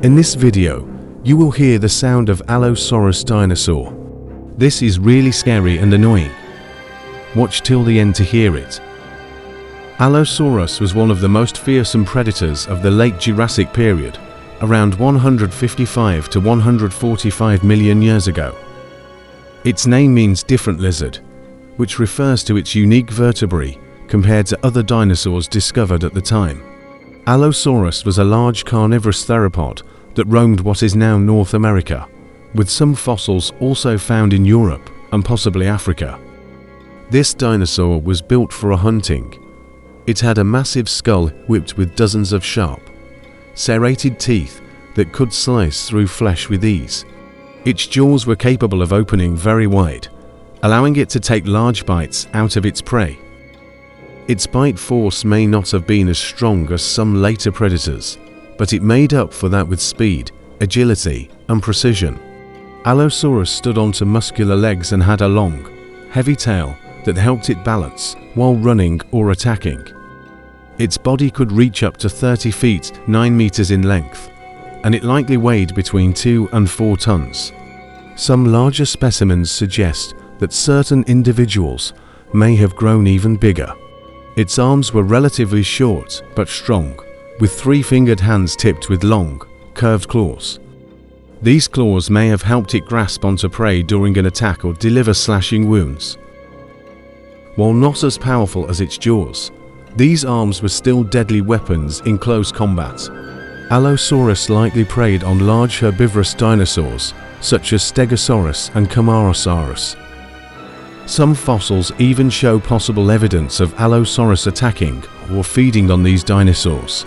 In this video, you will hear the sound of Allosaurus dinosaur. This is really scary and annoying. Watch till the end to hear it. Allosaurus was one of the most fearsome predators of the late Jurassic period, around 155 to 145 million years ago. Its name means different lizard, which refers to its unique vertebrae compared to other dinosaurs discovered at the time. Allosaurus was a large carnivorous theropod that roamed what is now North America, with some fossils also found in Europe and possibly Africa. This dinosaur was built for hunting. It had a massive skull whipped with dozens of sharp, serrated teeth that could slice through flesh with ease. Its jaws were capable of opening very wide, allowing it to take large bites out of its prey. Its bite force may not have been as strong as some later predators, but it made up for that with speed, agility, and precision. Allosaurus stood onto muscular legs and had a long, heavy tail that helped it balance while running or attacking. Its body could reach up to 30 feet, 9 meters in length, and it likely weighed between 2 and 4 tons. Some larger specimens suggest that certain individuals may have grown even bigger. Its arms were relatively short but strong, with 3-fingered hands tipped with long, curved claws. These claws may have helped it grasp onto prey during an attack or deliver slashing wounds. While not as powerful as its jaws, these arms were still deadly weapons in close combat. Allosaurus likely preyed on large herbivorous dinosaurs such as Stegosaurus and carnivorous. Some fossils even show possible evidence of Allosaurus attacking or feeding on these dinosaurs.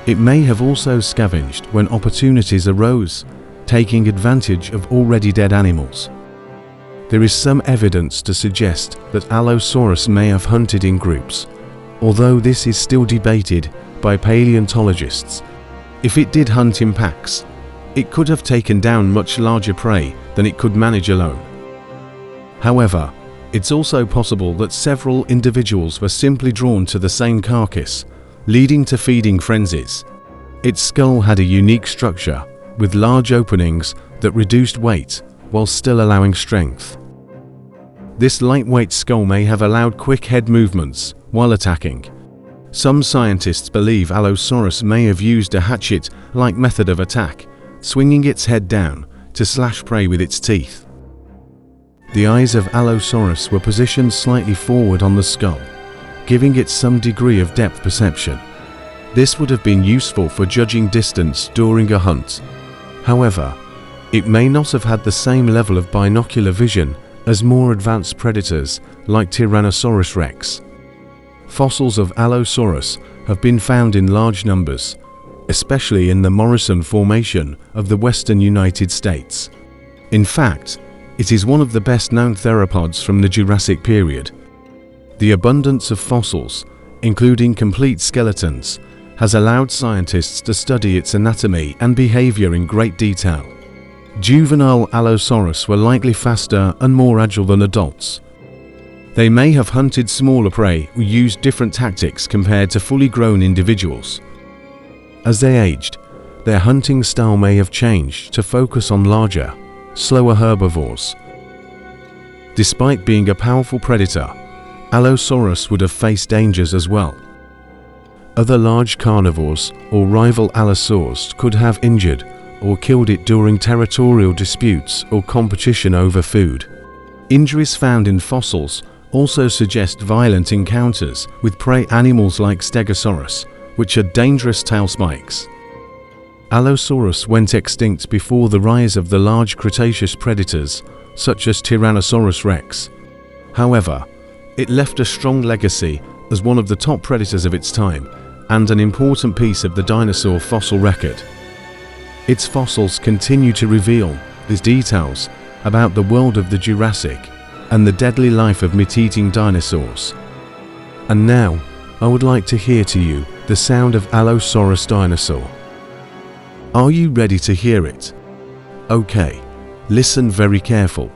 It may have also scavenged when opportunities arose, taking advantage of already dead animals. There is some evidence to suggest that Allosaurus may have hunted in groups, although this is still debated by paleontologists. If it did hunt in packs, it could have taken down much larger prey than it could manage alone. However, it's also possible that several individuals were simply drawn to the same carcass, leading to feeding frenzies. Its skull had a unique structure, with large openings that reduced weight while still allowing strength. This lightweight skull may have allowed quick head movements while attacking. Some scientists believe Allosaurus may have used a hatchet-like method of attack, swinging its head down to slash prey with its teeth. The eyes of Allosaurus were positioned slightly forward on the skull, giving it some degree of depth perception. This would have been useful for judging distance during a hunt. However, it may not have had the same level of binocular vision as more advanced predators like Tyrannosaurus rex. Fossils of Allosaurus have been found in large numbers, especially in the Morrison Formation of the western United States. In fact, it is one of the best-known theropods from the Jurassic period. The abundance of fossils, including complete skeletons, has allowed scientists to study its anatomy and behavior in great detail. Juvenile Allosaurus were likely faster and more agile than adults. They may have hunted smaller prey or used different tactics compared to fully grown individuals. As they aged, their hunting style may have changed to focus on larger, slower herbivores. Despite being a powerful predator, Allosaurus would have faced dangers as well. Other large carnivores or rival allosaurs could have injured or killed it during territorial disputes or competition over food. Injuries found in fossils also suggest violent encounters with prey animals like Stegosaurus, which had dangerous tail spikes. Allosaurus went extinct before the rise of the large Cretaceous predators such as Tyrannosaurus rex. However, it left a strong legacy as one of the top predators of its time and an important piece of the dinosaur fossil record. Its fossils continue to reveal these details about the world of the Jurassic and the deadly life of meat-eating dinosaurs. And now, I would like to hear to you the sound of Allosaurus dinosaur. Are you ready to hear it? Okay, listen very careful.